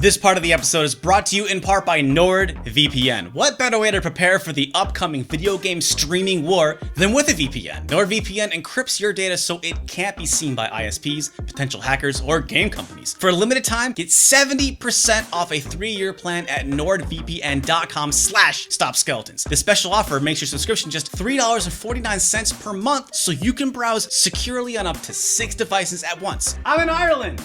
This part of the episode is brought to you in part by NordVPN. What better way to prepare for the upcoming video game streaming war than with a VPN? NordVPN encrypts your data so it can't be seen by ISPs, potential hackers, or game companies. For a limited time, get 70% off a 3-year plan at nordvpn.com/stopskeletons. This special offer makes your subscription just $3.49 per month so you can browse securely on up to 6 devices at once. I'm in Ireland!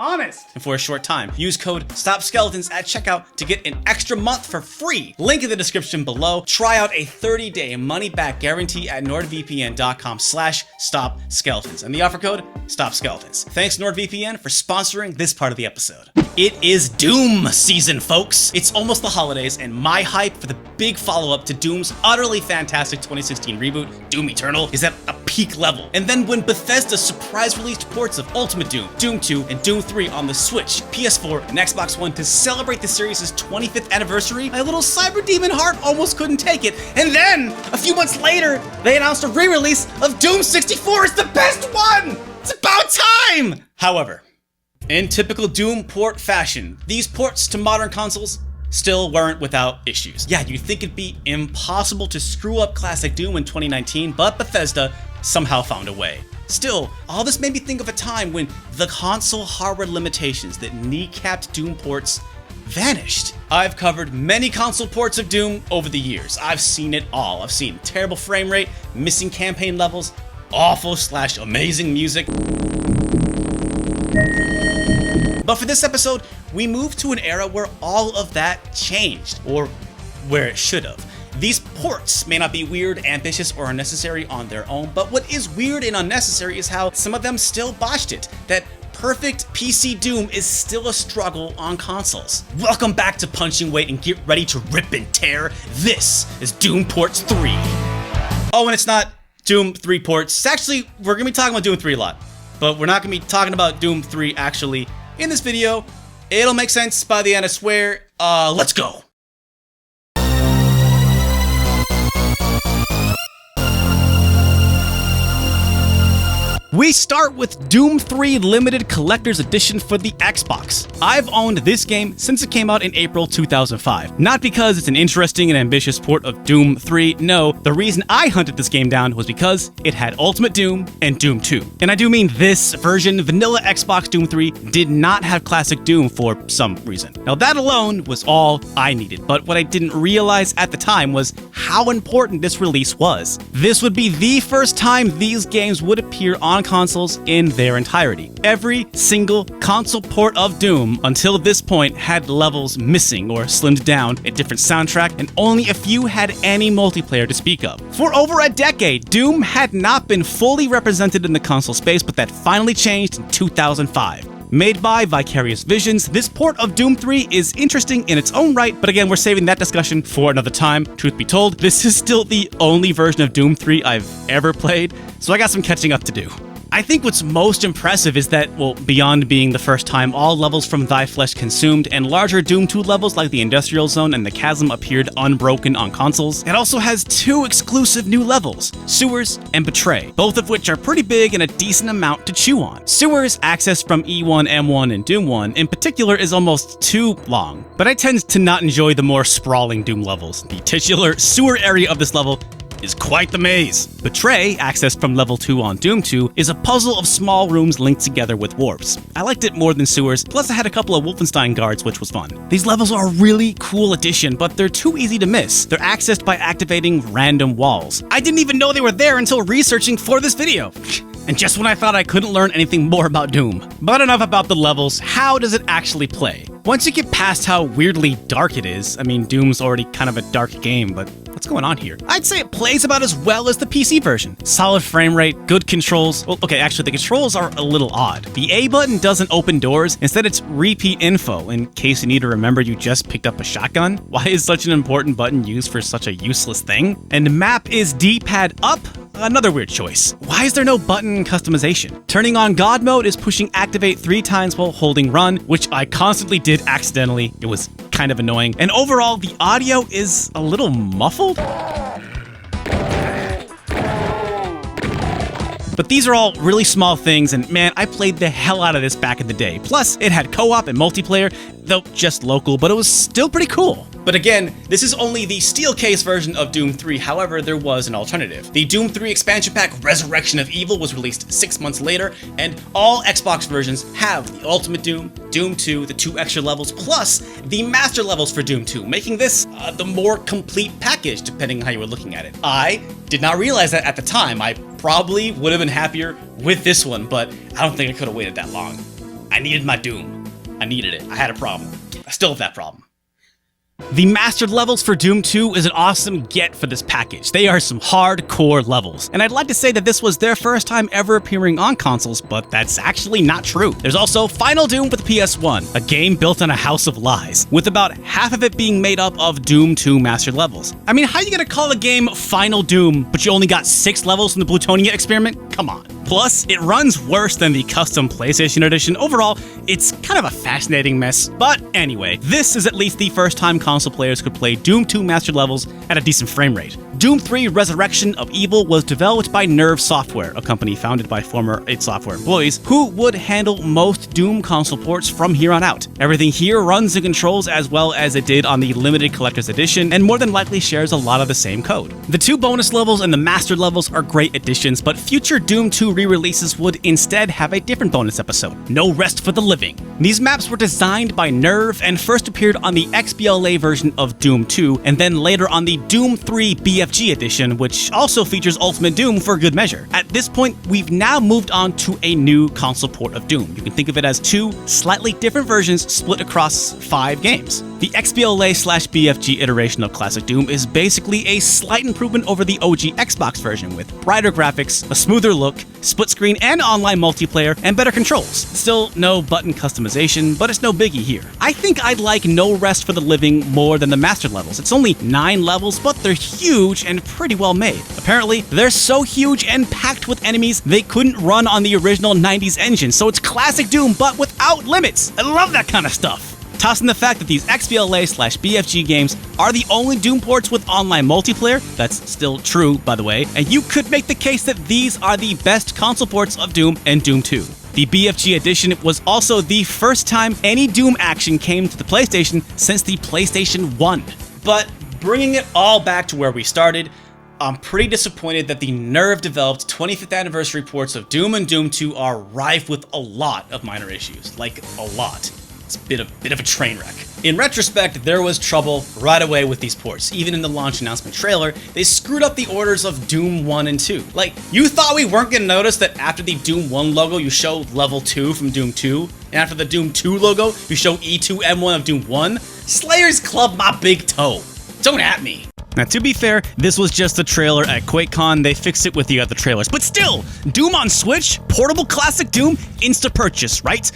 Honest. And for a short time, use code STOPSKELETONS at checkout to get an extra month for free. Link in the description below. Try out a 30-day money-back guarantee at nordvpn.com/stopskeletons. And the offer code, STOPSKELETONS. Thanks NordVPN for sponsoring this part of the episode. It is Doom season, folks. It's almost the holidays, and my hype for the big follow-up to Doom's utterly fantastic 2016 reboot, Doom Eternal, is at a peak level. And then when Bethesda surprise-released ports of Ultimate Doom, Doom 2, and Doom 3 on the Switch, PS4, and Xbox One to celebrate the series' 25th anniversary, my little cyber demon heart almost couldn't take it. And then, a few months later, they announced a re-release of Doom 64. It's the best one! It's about time! However, in typical Doom port fashion, these ports to modern consoles still weren't without issues. Yeah, you'd think it'd be impossible to screw up classic Doom in 2019, but Bethesda somehow found a way. Still, all this made me think of a time when the console hardware limitations that kneecapped Doom ports vanished. I've covered many console ports of Doom over the years. I've seen it all. I've seen terrible frame rate, missing campaign levels, awful/amazing music. But for this episode, we move to an era where all of that changed, or where it should have. These ports may not be weird, ambitious, or unnecessary on their own, but what is weird and unnecessary is how some of them still botched it. That perfect PC Doom is still a struggle on consoles. Welcome back to Punching Weight and get ready to rip and tear. This is Doom Ports 3. Oh, and it's not Doom 3 ports. Actually, we're gonna be talking about Doom 3 a lot, but we're not gonna be talking about Doom 3 actually in this video. It'll make sense by the end, I swear. Let's go. We start with Doom 3 Limited Collector's Edition for the Xbox. I've owned this game since it came out in April 2005. Not because it's an interesting and ambitious port of Doom 3, no, the reason I hunted this game down was because it had Ultimate Doom and Doom 2. And I do mean this version. Vanilla Xbox Doom 3 did not have classic Doom for some reason. Now that alone was all I needed, but what I didn't realize at the time was how important this release was. This would be the first time these games would appear on consoles in their entirety. Every single console port of Doom until this point had levels missing or slimmed down, a different soundtrack, and only a few had any multiplayer to speak of. For over a decade, Doom had not been fully represented in the console space, but that finally changed in 2005. Made by Vicarious Visions, this port of Doom 3 is interesting in its own right, but again, we're saving that discussion for another time. Truth be told, this is still the only version of Doom 3 I've ever played, so I got some catching up to do. I think what's most impressive is that, well, beyond being the first time all levels from Thy Flesh Consumed and larger Doom 2 levels like the Industrial Zone and the Chasm appeared unbroken on consoles, it also has 2 exclusive new levels, Sewers and Betray, both of which are pretty big and a decent amount to chew on. Sewers, accessed from E1, M1, and Doom 1, in particular is almost too long, but I tend to not enjoy the more sprawling Doom levels. The titular sewer area of this level is quite the maze. Betray, accessed from level 2 on Doom 2, is a puzzle of small rooms linked together with warps. I liked it more than Sewers, plus I had a couple of Wolfenstein guards, which was fun. These levels are a really cool addition, but they're too easy to miss. They're accessed by activating random walls. I didn't even know they were there until researching for this video. And just when I thought I couldn't learn anything more about Doom. But enough about the levels, how does it actually play? Once you get past how weirdly dark it is, I mean, Doom's already kind of a dark game, but what's going on here? I'd say it plays about as well as the PC version. Solid frame rate, good controls. Well, okay, actually the controls are a little odd. The A button doesn't open doors, instead it's repeat info, in case you need to remember you just picked up a shotgun. Why is such an important button used for such a useless thing? And map is D-pad up, another weird choice. Why is there no button customization? Turning on God mode is pushing activate 3 times while holding run, which I constantly did accidentally. It was kind of annoying. And overall, the audio is a little muffled. But these are all really small things, and man, I played the hell out of this back in the day. Plus, it had co-op and multiplayer, though just local, but it was still pretty cool. But again, this is only the steel case version of Doom 3, however, there was an alternative. The Doom 3 expansion pack Resurrection of Evil was released 6 months later, and all Xbox versions have the Ultimate Doom, Doom 2, the 2 extra levels, plus the master levels for Doom 2, making this the more complete package, depending on how you were looking at it. I did not realize that at the time. I probably would have been happier with this one, but I don't think I could have waited that long. I needed my Doom. I needed it. I had a problem. I still have that problem. The mastered levels for Doom 2 is an awesome get for this package. They are some hardcore levels, and I'd like to say that this was their first time ever appearing on consoles, but that's actually not true. There's also Final Doom for the PS1, a game built on a house of lies, with about half of it being made up of Doom 2 mastered levels. I mean, how are you gonna call a game Final Doom, but you only got 6 levels from the Plutonia experiment? Come on. Plus, it runs worse than the custom PlayStation edition. Overall, it's kind of a fascinating mess. But anyway, this is at least the first time console players could play Doom 2 mastered levels at a decent frame rate. Doom 3 Resurrection of Evil was developed by Nerve Software, a company founded by former id Software employees, who would handle most Doom console ports from here on out. Everything here runs and controls as well as it did on the limited collector's edition, and more than likely shares a lot of the same code. The 2 bonus levels and the mastered levels are great additions, but future Doom 2 re-releases would instead have a different bonus episode, No Rest for the Living. These maps were designed by Nerve and first appeared on the XBLA version of Doom 2, and then later on the Doom 3 BFG edition, which also features Ultimate Doom for good measure. At this point, we've now moved on to a new console port of Doom. You can think of it as 2 slightly different versions split across 5 games. The XBLA/BFG iteration of classic Doom is basically a slight improvement over the OG Xbox version, with brighter graphics, a smoother look, split screen and online multiplayer, and better controls. Still no button customization, but it's no biggie here. I think I'd like No Rest for the Living more than the mastered levels. It's only 9 levels, but they're huge and pretty well made. Apparently, they're so huge and packed with enemies, they couldn't run on the original 90s engine, so it's classic Doom, but without limits. I love that kind of stuff. Toss in the fact that these XBLA/BFG games are the only Doom ports with online multiplayer. That's still true, by the way, and you could make the case that these are the best console ports of Doom and Doom 2. The BFG edition was also the first time any Doom action came to the PlayStation since the PlayStation 1. But bringing it all back to where we started, I'm pretty disappointed that the Nerve-developed 25th anniversary ports of Doom and Doom 2 are rife with a lot of minor issues. Like, a lot. It's a bit of a train wreck. In retrospect, there was trouble right away with these ports. Even in the launch announcement trailer, they screwed up the orders of Doom 1 and 2. Like, you thought we weren't gonna notice that after the Doom 1 logo, you show level 2 from Doom 2, and after the Doom 2 logo, you show E2M1 of Doom 1? Slayers club my big toe. Don't at me. Now, to be fair, this was just a trailer at QuakeCon. They fixed it with the other trailers. But still, Doom on Switch? Portable classic Doom? Insta-purchase, right?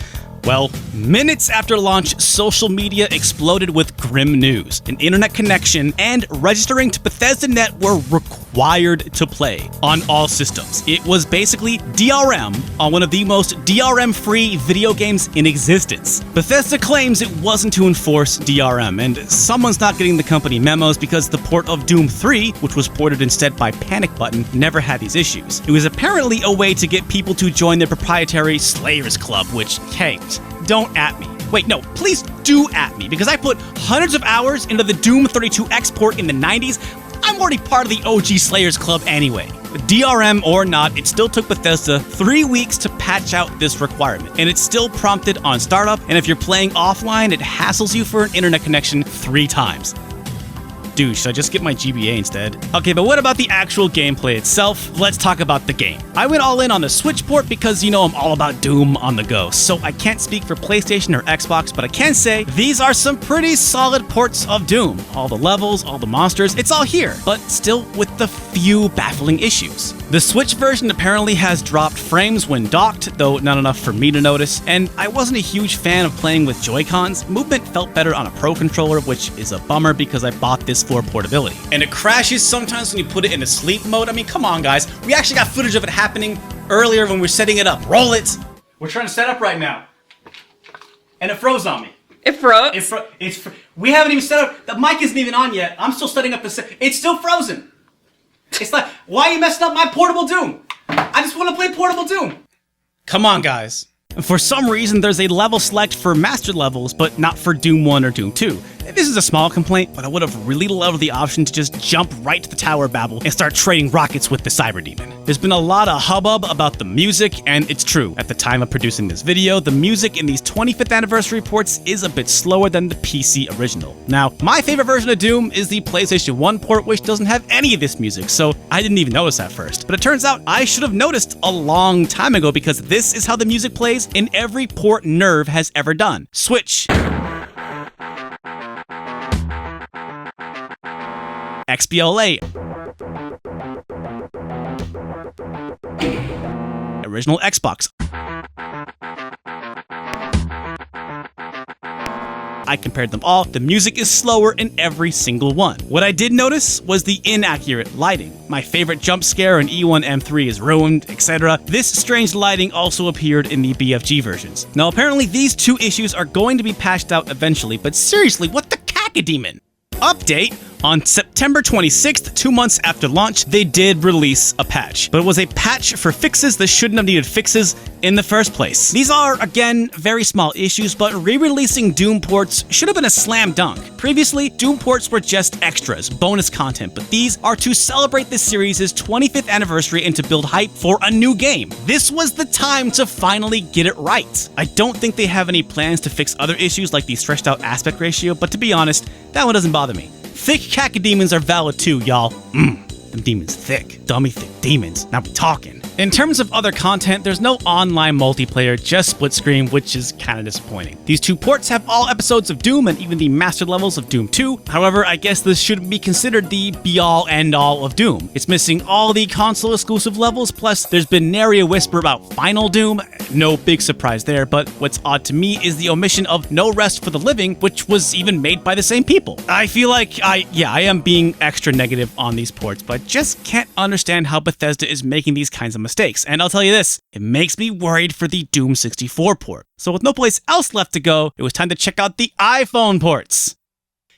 Well, minutes after launch, social media exploded with grim news. An internet connection and registering to Bethesda.net were required to play on all systems. It was basically DRM on one of the most DRM-free video games in existence. Bethesda claims it wasn't to enforce DRM, and someone's not getting the company memos because the port of Doom 3, which was ported instead by Panic Button, never had these issues. It was apparently a way to get people to join their proprietary Slayers Club, which, hey, don't at me. Wait, no, please do at me, because I put hundreds of hours into the Doom 32 export in the 90s. I'm already part of the OG Slayers Club anyway. DRM or not, it still took Bethesda 3 weeks to patch out this requirement, and it's still prompted on startup, and if you're playing offline, it hassles you for an internet connection 3 times. Dude, should I just get my GBA instead? Okay, but what about the actual gameplay itself? Let's talk about the game. I went all in on the Switch port because, you know, I'm all about Doom on the go, so I can't speak for PlayStation or Xbox, but I can say these are some pretty solid ports of Doom. All the levels, all the monsters, it's all here, but still with the few baffling issues. The Switch version apparently has dropped frames when docked, though not enough for me to notice, and I wasn't a huge fan of playing with Joy-Cons. Movement felt better on a Pro controller, which is a bummer because I bought this for portability. And it crashes sometimes when you put it into sleep mode. I mean, come on, guys. We actually got footage of it happening earlier when we were setting it up. Roll it! We're trying to set up right now. And it froze on me. It froze? We haven't even set up. The mic isn't even on yet. I'm still setting up the set. It's still frozen. It's like, why are you messing up my portable Doom? I just want to play portable Doom. Come on, guys. For some reason, there's a level select for master levels, but not for Doom 1 or Doom 2. This is a small complaint, but I would have really loved the option to just jump right to the Tower Babel and start trading rockets with the Cyber Demon. There's been a lot of hubbub about the music, and it's true. At the time of producing this video, the music in these 25th anniversary ports is a bit slower than the PC original. Now, my favorite version of Doom is the PlayStation 1 port, which doesn't have any of this music, so I didn't even notice at first. But it turns out I should have noticed a long time ago, because this is how the music plays in every port Nerve has ever done. Switch. XBLA. Original Xbox. I compared them all. The music is slower in every single one. What I did notice was the inaccurate lighting. My favorite jump scare in E1M3 is ruined, etc. This strange lighting also appeared in the BFG versions. Now, apparently these two issues are going to be patched out eventually, but seriously, what the cacodemon? Update. On September 26th, 2 months after launch, they did release a patch, but it was a patch for fixes that shouldn't have needed fixes in the first place. These are, again, very small issues, but re-releasing Doom ports should have been a slam dunk. Previously, Doom ports were just extras, bonus content, but these are to celebrate the series' 25th anniversary and to build hype for a new game. This was the time to finally get it right. I don't think they have any plans to fix other issues like the stretched out aspect ratio, but to be honest, that one doesn't bother me. Thick cacodemons are valid too, y'all. Them demons thick. Dummy thick demons. Now we talking. In terms of other content, there's no online multiplayer, just split screen, which is kind of disappointing. These two ports have all episodes of Doom and even the master levels of Doom 2. However, I guess this shouldn't be considered the be-all end-all of Doom. It's missing all the console-exclusive levels, plus there's been nary a whisper about Final Doom. No big surprise there, but what's odd to me is the omission of No Rest for the Living, which was even made by the same people. I feel like I am being extra negative on these ports, but just can't understand how Bethesda is making these kinds of mistakes. And I'll tell you this, it makes me worried for the Doom 64 port. So with no place else left to go, it was time to check out the iPhone ports.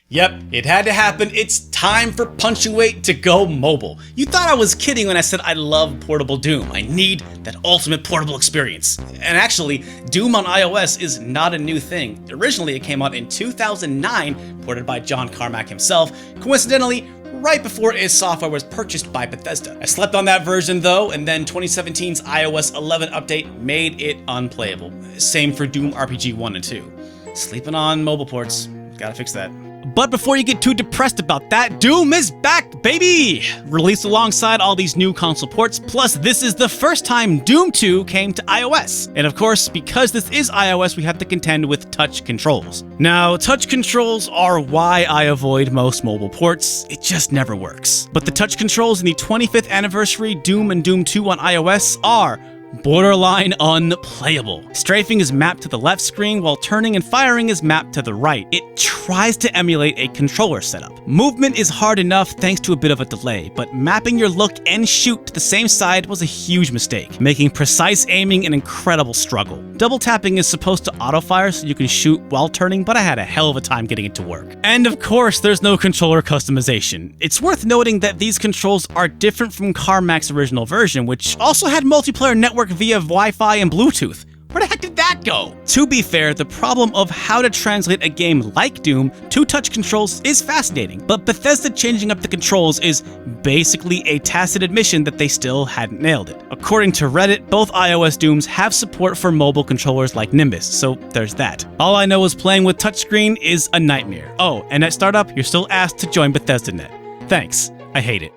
Yep, it had to happen. It's time for Punching Weight to go mobile. You thought I was kidding when I said I love portable Doom. I need that ultimate portable experience. And actually, Doom on iOS is not a new thing. Originally, it came out in 2009, ported by John Carmack himself. Coincidentally, right before its software was purchased by Bethesda. I slept on that version though, and then 2017's iOS 11 update made it unplayable. Same for Doom RPG 1 and 2. Sleeping on mobile ports. Gotta fix that. But before you get too depressed about that, Doom is back, baby! Released alongside all these new console ports, plus this is the first time Doom 2 came to iOS. And of course, because this is iOS, we have to contend with touch controls. Now, touch controls are why I avoid most mobile ports. It just never works. But the touch controls in the 25th anniversary Doom and Doom 2 on iOS are borderline unplayable. Strafing is mapped to the left screen, while turning and firing is mapped to the right. It tries to emulate a controller setup. Movement is hard enough thanks to a bit of a delay, but mapping your look and shoot to the same side was a huge mistake, making precise aiming an incredible struggle. Double tapping is supposed to auto-fire so you can shoot while turning, but I had a hell of a time getting it to work. And of course, there's no controller customization. It's worth noting that these controls are different from Carmack's original version, which also had multiplayer network via Wi-Fi and Bluetooth. Where the heck did that go? To be fair, the problem of how to translate a game like Doom to touch controls is fascinating, but Bethesda changing up the controls is basically a tacit admission that they still hadn't nailed it. According to Reddit, both iOS Dooms have support for mobile controllers like Nimbus, so there's that. All I know is playing with touchscreen is a nightmare. Oh, and at startup, you're still asked to join BethesdaNet. Thanks, I hate it.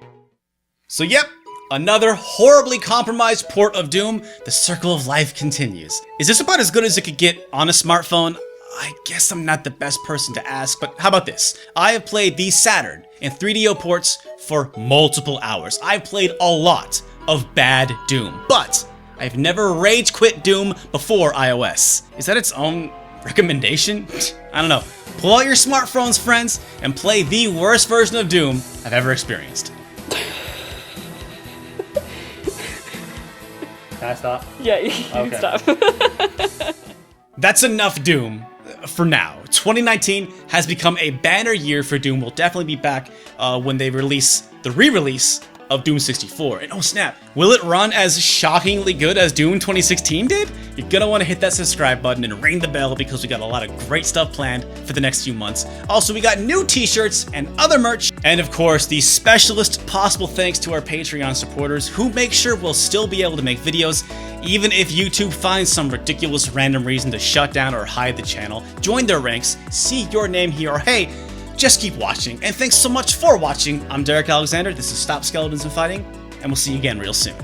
So yep, another horribly compromised port of Doom. The circle of life continues. Is this about as good as it could get on a smartphone? I guess I'm not the best person to ask, but how about this? I have played the Saturn and 3DO ports for multiple hours. I've played a lot of bad Doom, but I've never rage quit Doom before iOS. Is that its own recommendation? I don't know. Pull out your smartphones, friends, and play the worst version of Doom I've ever experienced. Can I stop? Yeah, you can stop. That's enough Doom for now. 2019 has become a banner year for Doom. We'll definitely be back when they release the re-release of Doom 64. And oh snap, will it run as shockingly good as Doom 2016 did? You're gonna want to hit that subscribe button and ring the bell because we got a lot of great stuff planned for the next few months. Also, we got new t-shirts and other merch. And of course, the specialist possible thanks to our Patreon supporters who make sure we'll still be able to make videos even if YouTube finds some ridiculous random reason to shut down or hide the channel. Join their ranks, see your name here, or hey, just keep watching. And thanks so much for watching. I'm Derek Alexander, this is Stop Skeletons and Fighting, and we'll see you again real soon.